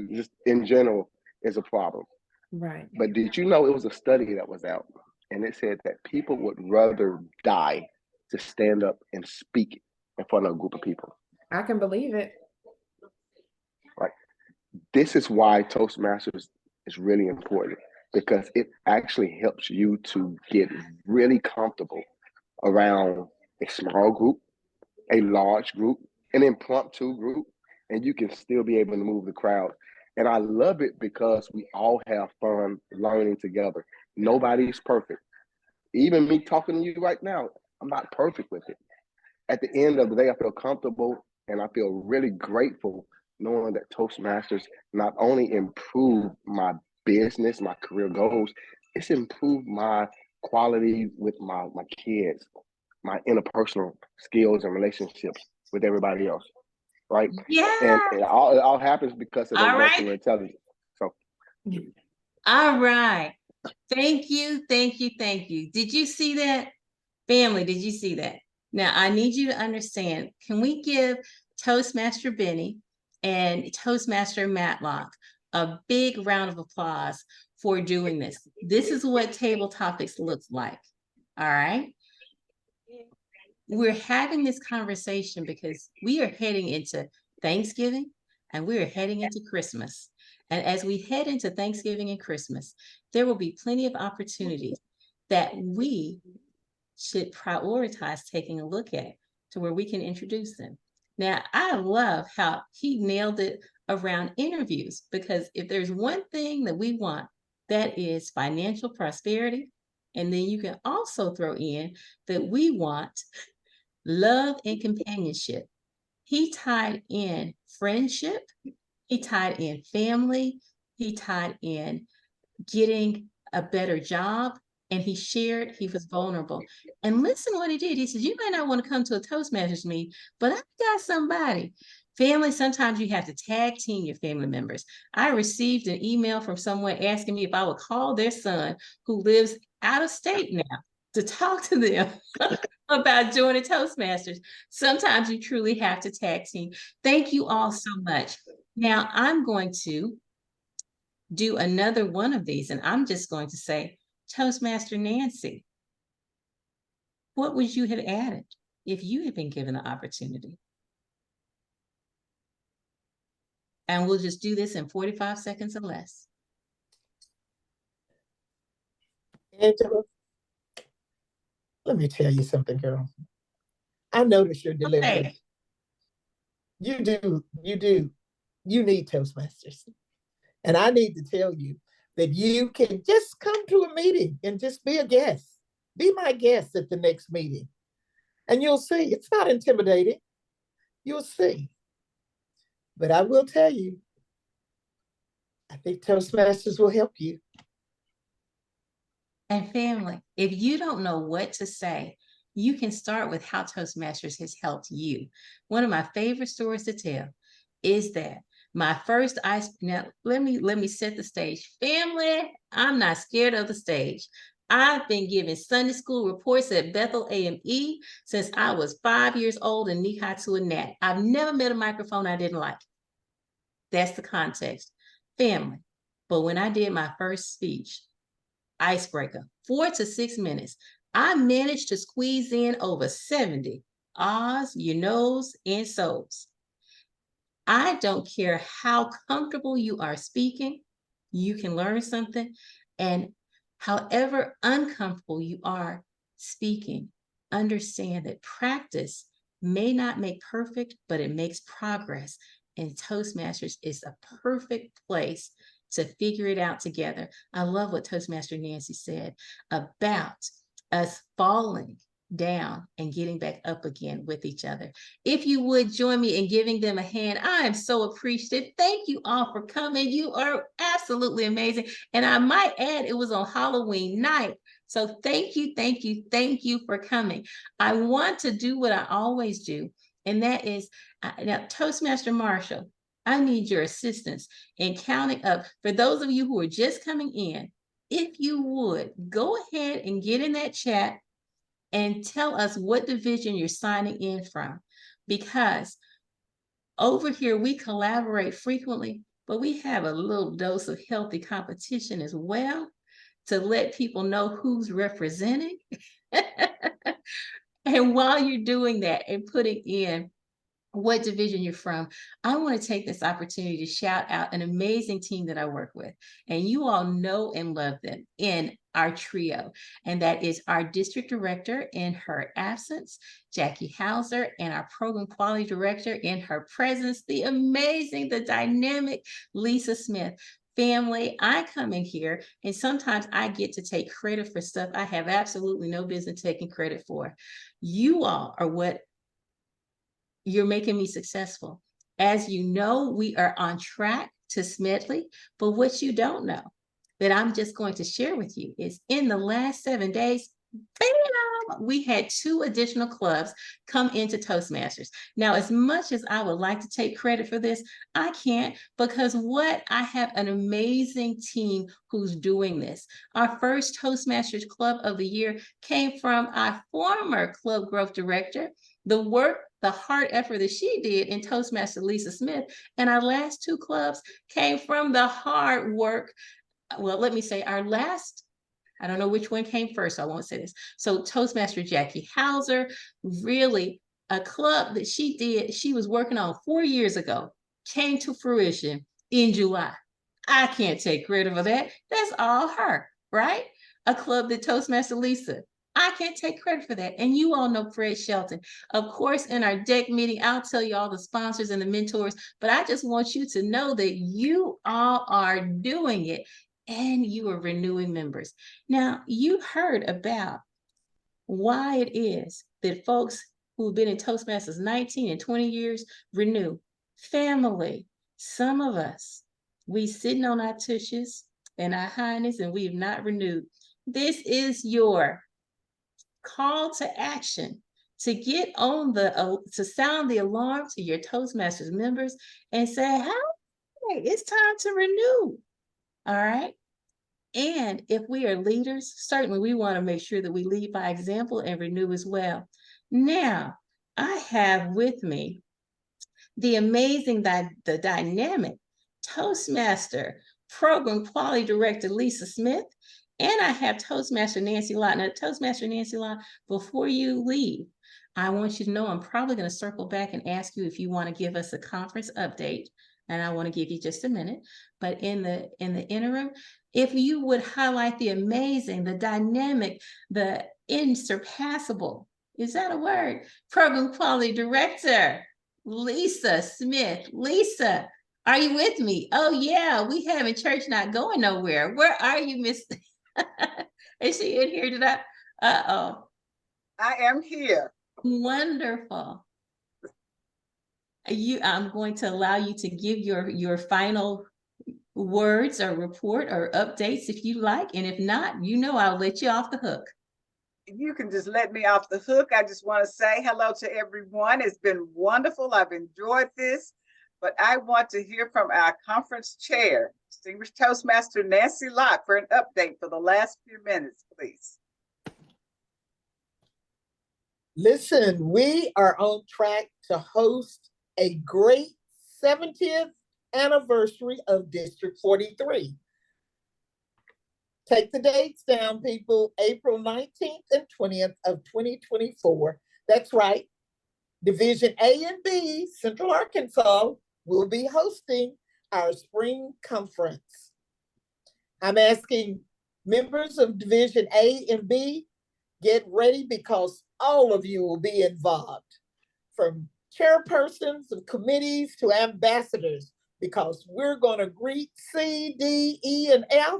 in general, is a problem. Right. But did you know it was a study that was out, and it said that people would rather die to stand up and speak in front of a group of people? I can believe it. Right. This is why Toastmasters is really important, because it actually helps you to get really comfortable around a small group, a large group, an impromptu group, and you can still be able to move the crowd. And I love it because we all have fun learning together. Nobody's perfect. Even me talking to you right now, I'm not perfect with it. At the end of the day, I feel comfortable and I feel really grateful knowing that Toastmasters not only improved my business, my career goals, it's improved my quality with my kids, my interpersonal skills and relationships with everybody else, right? Yeah. And it all happens because of All emotional right. intelligence. So, All right. Thank you. Thank you. Thank you. Did you see that? Family, did you see that? Now, I need you to understand, can we give Toastmaster Benny and Toastmaster Matlock a big round of applause for doing this? This is what Table Topics looks like. All right. We're having this conversation because we are heading into Thanksgiving and we are heading into Christmas. And as we head into Thanksgiving and Christmas, there will be plenty of opportunities that we should prioritize taking a look at to where we can introduce them. Now, I love how he nailed it around interviews, because if there's one thing that we want, that is financial prosperity. And then you can also throw in that we want love and companionship. He tied in friendship, he tied in family, he tied in getting a better job, and he shared, he was vulnerable. And listen what he did. He said, you might not want to come to a Toastmasters meeting, but I got somebody. Family, sometimes you have to tag team your family members. I received an email from someone asking me if I would call their son who lives out of state now to talk to them about joining Toastmasters. Sometimes you truly have to tag team. Thank you all so much. Now I'm going to do another one of these, and I'm just going to say, Toastmaster Nancy, what would you have added if you had been given the opportunity? And we'll just do this in 45 seconds or less. Angela, let me tell you something, girl. I noticed your delivery. Okay. You need Toastmasters. And I need to tell you that you can just come to a meeting and just be a guest. Be my guest at the next meeting. And you'll see, it's not intimidating. You'll see. But I will tell you, I think Toastmasters will help you. And family, if you don't know what to say, you can start with how Toastmasters has helped you. One of my favorite stories to tell is that my first now let me set the stage. Family, I'm not scared of the stage. I've been giving Sunday school reports at Bethel AME since I was 5 years old and knee high to a gnat. I've never met a microphone I didn't like. That's the context. Family. But when I did my first speech, icebreaker, 4 to 6 minutes, I managed to squeeze in over 70 ahs, you knows, and so's. I don't care how comfortable you are speaking, you can learn something. And however uncomfortable you are, speaking, understand that practice may not make perfect, but it makes progress. And Toastmasters is a perfect place to figure it out together. I love what Toastmaster Nancy said about us falling down and getting back up again with each other. If you would join me in giving them a hand, I am so appreciative. Thank you all for coming. You are absolutely amazing. And I might add, it was on Halloween night. So thank you, thank you, thank you for coming. I want to do what I always do, and that is now, Toastmaster Marshall, I need your assistance in counting up. For those of you who are just coming in, if you would, go ahead and get in that chat and tell us what division you're signing in from. Because over here, we collaborate frequently, but we have a little dose of healthy competition as well to let people know who's representing. And while you're doing that and putting in what division you're from, I want to take this opportunity to shout out an amazing team that I work with. And you all know and love them in our trio. And that is our district director in her absence, Jackie Hauser, and our program quality director in her presence, the amazing, the dynamic Lisa Smith. Family, I come in here and sometimes I get to take credit for stuff I have absolutely no business taking credit for. You all are what you're making me successful. As you know, we are on track to Smedley, but what you don't know that I'm just going to share with you is in the last 7 days, bam, we had 2 additional clubs come into Toastmasters. Now, as much as I would like to take credit for this, I can't, because I have an amazing team who's doing this. Our first Toastmasters Club of the year came from our former club growth director, the hard effort that she did in Toastmaster Lisa Smith. And our last 2 clubs came from the hard work. Well, let me say our last, I don't know which one came first, so I won't say this. So Toastmaster Jackie Hauser, really a club that she was working on 4 years ago, came to fruition in July. I can't take credit for that. That's all her, right? A club that Toastmaster Lisa, I can't take credit for that. And you all know Fred Shelton. Of course, in our deck meeting, I'll tell you all the sponsors and the mentors, but I just want you to know that you all are doing it and you are renewing members. Now, you heard about why it is that folks who've been in Toastmasters 19 and 20 years renew. Family, some of us, we sitting on our tushes and our highness and we've not renewed. This is your call to action to get on to sound the alarm to your Toastmasters members and say, hey, it's time to renew. All right. And if we are leaders, certainly we want to make sure that we lead by example and renew as well. Now, I have with me the amazing, the dynamic Toastmaster Program Quality Director, Lisa Smith, and I have Toastmaster Nancy Lott. Now, Toastmaster Nancy Lott, before you leave, I want you to know I'm probably going to circle back and ask you if you want to give us a conference update, and I want to give you just a minute. But in the interim, if you would highlight the amazing, the dynamic, the insurpassable, is that a word? Program Quality Director, Lisa Smith. Lisa, are you with me? Oh yeah, we having church not going nowhere. Where are you, Miss? Is she in here today? Uh-oh. I am here. Wonderful. I'm going to allow you to give your final words or report or updates if you like. And if not, I'll let you off the hook. You can just let me off the hook. I just want to say hello to everyone. It's been wonderful. I've enjoyed this, but I want to hear from our conference chair, Distinguished Toastmaster Nancy Lott, for an update for the last few minutes, please. Listen, we are on track to host a great 70th anniversary of District 43. Take the dates down, people. April 19th and 20th of 2024. That's right. Division A and B, Central Arkansas, will be hosting our spring conference. I'm asking members of Division A and B Get ready because all of you will be involved, from chairpersons of committees to ambassadors, because we're going to greet C, D, E, and F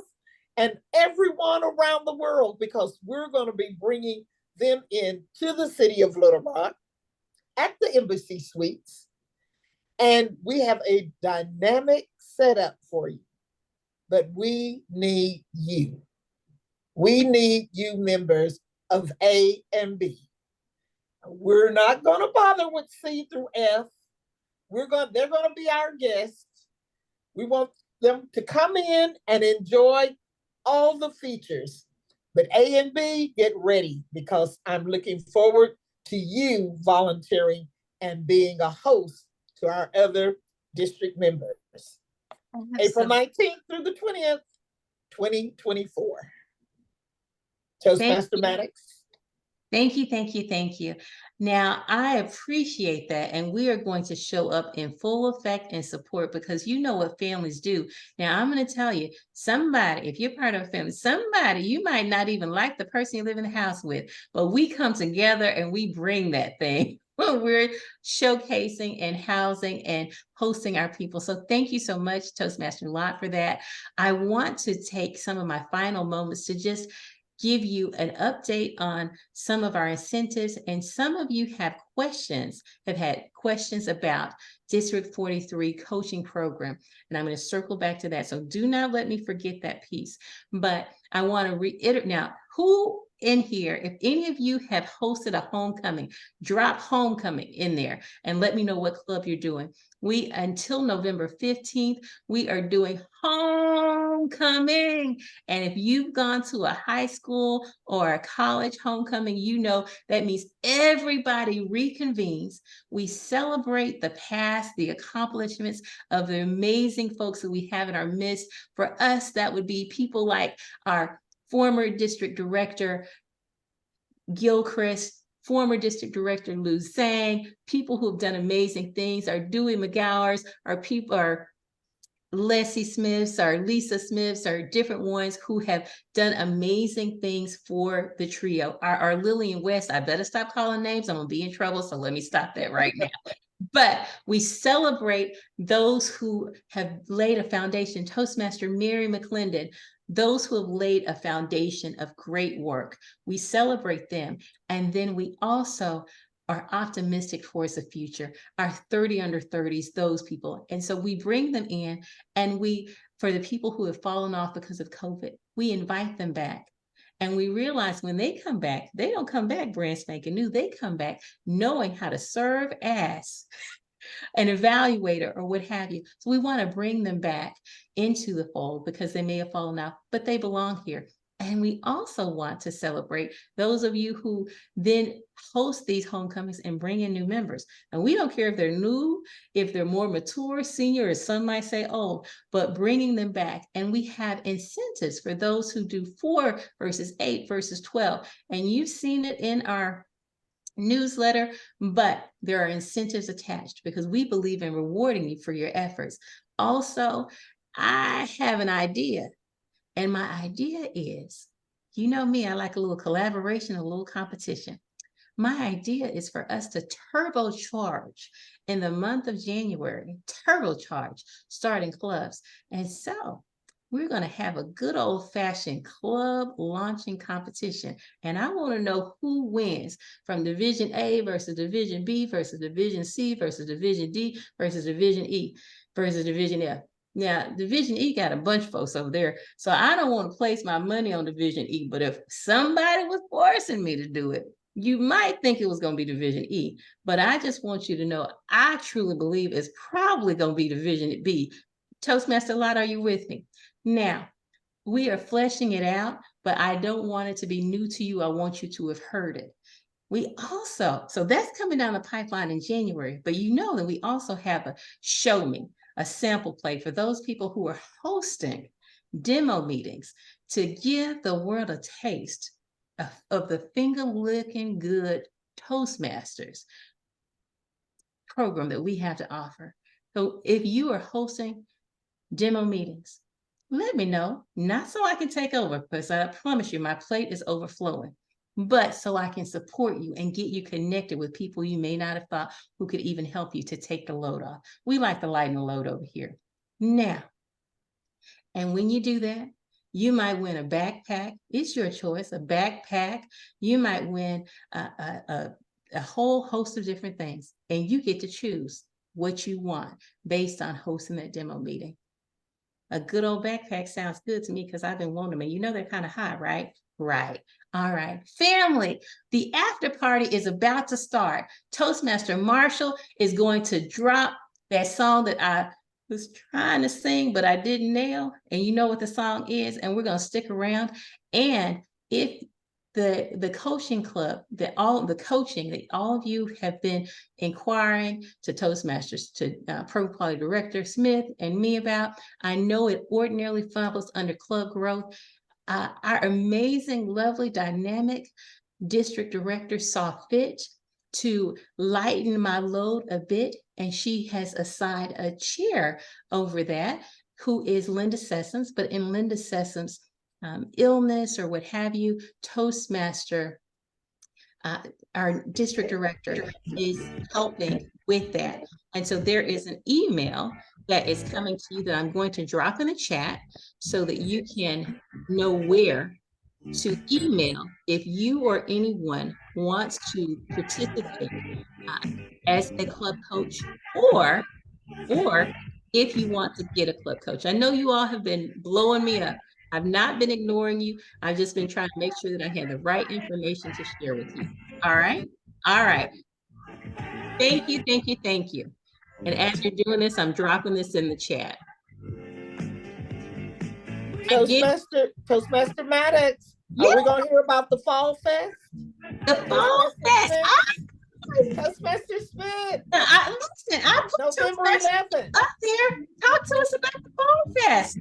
and everyone around the world, because we're going to be bringing them in to the city of Little Rock at the Embassy Suites. And we have a dynamic setup for you. But we need you. We need you, members of A and B. We're not going to bother with C through F. They're going to be our guests. We want them to come in and enjoy all the features. But A and B, get ready, because I'm looking forward to you volunteering and being a host to our other district members. April 19th through the 20th, 2024. Toastmaster Maddox. Thank you, thank you, thank you. Now, I appreciate that, and we are going to show up in full effect and support, because you know what families do. Now, I'm going to tell you, somebody, if you're part of a family, somebody, you might not even like the person you live in the house with, but we come together and we bring that thing. We're showcasing and housing and hosting our people. So thank you so much, Toastmaster Lot, for that. I want to take some of my final moments to just give you an update on some of our incentives, and some of you have had questions about District 43 coaching program, and I'm going to circle back to that. So do not let me forget that piece. But I want to reiterate now, who in here, if any of you have hosted a homecoming, drop homecoming in there and let me know what club you're doing. We, until November 15th, we are doing homecoming. And if you've gone to a high school or a college homecoming, you know that means everybody reconvenes. We celebrate the past, the accomplishments of the amazing folks that we have in our midst. For us, that would be people like our former district director, Gilchrist, former district director Lou Sang, people who have done amazing things, our Dewey McGowers, our people, our Leslie Smiths, our Lisa Smiths, our different ones who have done amazing things for the trio. Our Lillian West, I better stop calling names, I'm gonna be in trouble, so let me stop that right now. But we celebrate those who have laid a foundation. Toastmaster Mary McClendon, those who have laid a foundation of great work. We celebrate them. And then we also are optimistic towards the future, our 30 under 30s, those people. And so we bring them in, and for the people who have fallen off because of COVID, we invite them back. And we realize when they come back, they don't come back brand spanking new. They come back knowing how to serve as an evaluator or what have you. So we want to bring them back into the fold, because they may have fallen out, but they belong here. And we also want to celebrate those of you who then host these homecomings and bring in new members. And we don't care if they're new, if they're more mature, senior, or some might say old, but bringing them back. And we have incentives for those who do 4 versus 8 versus 12. And you've seen it in our newsletter, but there are incentives attached, because we believe in rewarding you for your efforts. Also, I have an idea. And my idea is, you know me, I like a little collaboration, a little competition. My idea is for us to turbocharge in the month of January, turbocharge starting clubs. And so we're going to have a good old fashioned club launching competition. And I want to know who wins from Division A versus Division B versus Division C versus Division D versus Division E versus Division F. Now, Division E got a bunch of folks over there, so I don't want to place my money on Division E, but if somebody was forcing me to do it, you might think it was going to be Division E, but I just want you to know, I truly believe it's probably going to be Division B. Toastmaster Lot, are you with me? Now, we are fleshing it out, but I don't want it to be new to you. I want you to have heard it. We also, so that's coming down the pipeline in January, but you know that we also have a show me, a sample play for those people who are hosting demo meetings to give the world a taste of the finger-licking good Toastmasters program that we have to offer. So if you are hosting demo meetings, let me know, not so I can take over, because I promise you my plate is overflowing. but so I can support you and get you connected with people you may not have thought who could even help you to take the load off. We like to lighten the load over here. Now, and when you do that, you might win a backpack. It's your choice, a backpack. You might win a whole host of different things, and you get to choose what you want based on hosting that demo meeting. A good old backpack sounds good to me because I've been wanting them. You know they're kind of hot, right? Right. All right. Family, the after party is about to start. Toastmaster Marshall is going to drop that song that I was trying to sing, but I didn't nail. And you know what the song is, and we're going to stick around. And if the coaching club, all of you have been inquiring to Toastmasters, to Program Quality Director Smith and me about, I know it ordinarily falls under club growth. Our amazing, lovely, dynamic district director saw fit to lighten my load a bit, and she has assigned a chair over that, who is Linda Sessoms. But in Linda Sessoms' illness or what have you, Toastmaster, our district director, is helping with that. And so there is an email that is coming to you that I'm going to drop in the chat so that you can know where to email if you or anyone wants to participate as a club coach, or if you want to get a club coach. I know you all have been blowing me up. I've not been ignoring you. I've just been trying to make sure that I had the right information to share with you. All right. All right. Thank you. Thank you. Thank you. And as you're doing this, I'm dropping this in the chat. Toastmaster Maddox, Yeah. are we gonna hear about the Fall Fest? The Fall Fest. Toastmaster Smith. Listen, I put November Toastmasters 11th. up there. Talk to us about the Fall Fest.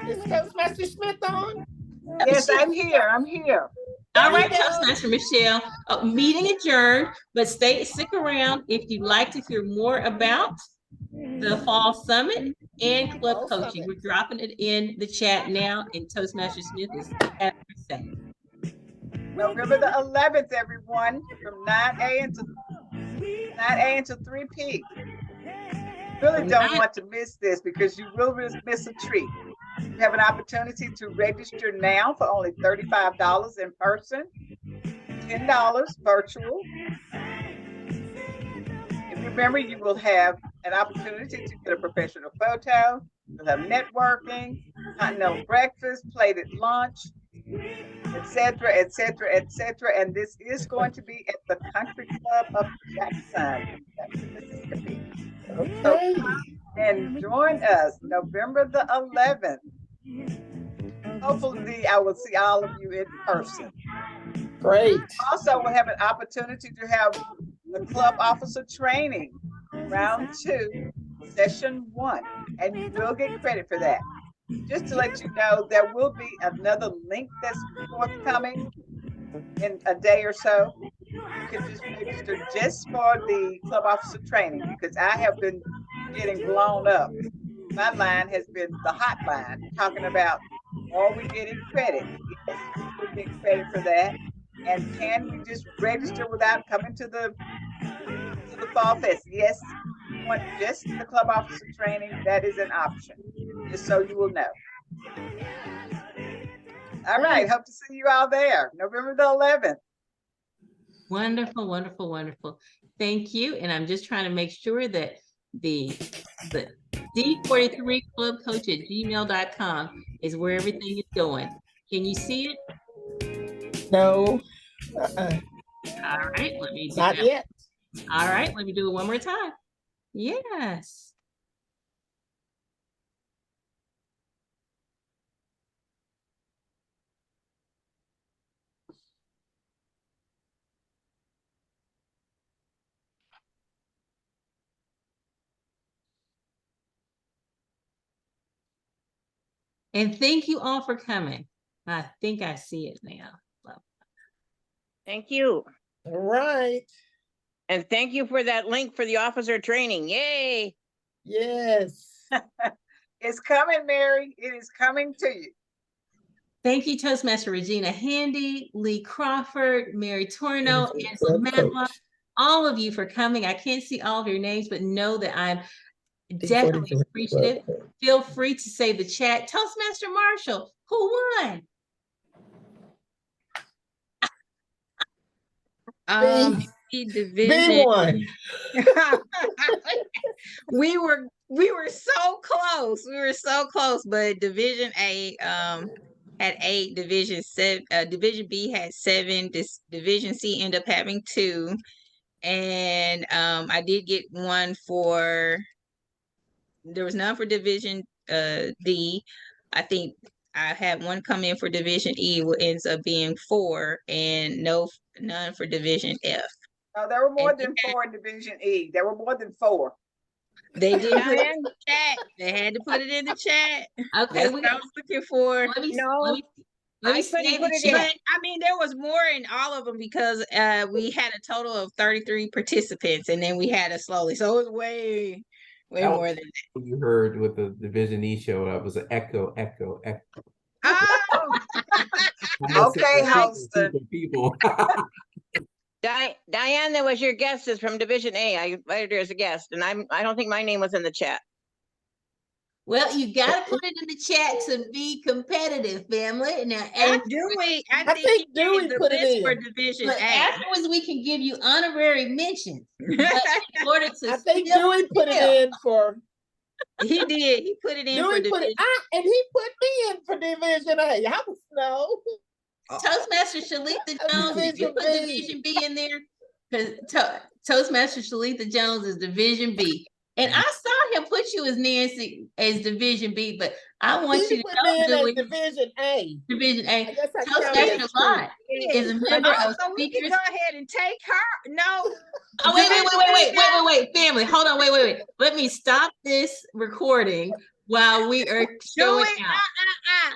Is Toastmaster Smith on? Yes, I'm here. I'm here. All right, Toastmaster Michelle. Meeting adjourned, but stick around if you'd like to hear more about the Fall Summit and Club Fall Coaching. Summit. We're dropping it in the chat now, and Toastmaster Smith is happy to say. November the 11th, everyone, from 9 a.m. to 3 p.m. Really don't want to miss this because you will miss a treat. You have an opportunity to register now for only $35 in person, $10 virtual. And remember, you will have an opportunity to get a professional photo. You'll have networking, continental breakfast, plated lunch, etc., etc., etc. And this is going to be at the Country Club of Jackson, Mississippi. Okay. So come and join us November the 11th. Hopefully, I will see all of you in person. Great. Also, we'll have an opportunity to have the club officer training, round 2, session 1, and you will get credit for that. Just to let you know, there will be another link that's forthcoming in a day or so. You can just register just for the club officer training, because I have been getting blown up. My line has been the hotline, talking about, are we getting credit? Yes, we're getting credit for that. And can we just register without coming to the Fall Fest? Yes, you want just the club officer training, that is an option, just so you will know. All right, hope to see you all there, November the 11th. Wonderful, wonderful, wonderful. Thank you. And I'm just trying to make sure that the D43clubcoach@gmail.com is where everything is going. Can you see it? No. All right, let me do Not that. yet. All right, let me do it one more time. Yes. And thank you all for coming. I think I see it now. Thank you. All right. And thank you for that link for the officer training. Yay. Yes. It's coming, Mary. It is coming to you. Thank you, Toastmaster Regina Handy, Lee Crawford, Mary Torno, And Angela club Matlock, coach. all of you for coming. I can't see all of your names, but know that I'm Before definitely they join the club appreciative. coach. Feel free to say the chat. Toastmaster Marshall, who won? B Division. one. We were so close. We were so close, but Division A had 8, Division B had 7, this Division C ended up having 2. And I did get one for, there was none for Division D. I think I had one come in for Division E, what ends up being 4, and none for Division F. No, there were more And than 4 in Division E. There were more than 4. they did put it in the chat. They had to put it in the chat. Okay, That's what I was looking for. let me No, let me I couldn't say put the it in. chat. But I mean, there was more in all of them because we had a total of 33 participants, and then we had it slowly, so it was way That more was than what you heard with the Division E show. That was an echo, echo, echo. Oh, Okay, Holston. People. Diane, that was your guest is from Division A. I invited her as a guest, and I don't think my name was in the chat. Well, you got to put it in the chat to be competitive, family. Now, And Dewey, I think think he Dewey made the put it list for in. Division but A. afterwards, we can give you honorary mentions. But in order to I think still- Dewey put it in for He did. He put it in for Dewey put Division. it. And he put me in for Division A. I was no. Toastmaster Shalitha Jones, did you Division put B. Division B in there? Because Toastmaster Shalitha Jones is Division B. And I saw him put you as Nancy as Division B, but I want He you to put me in know, as Dewey, Division A. Division I A. guess I counted Toastmaster as Lott two. is a member Oh, of so we can Speakers. go ahead and take her. No. Oh, wait, family. Hold on, wait. Let me stop this recording while we are showing Dewey, out.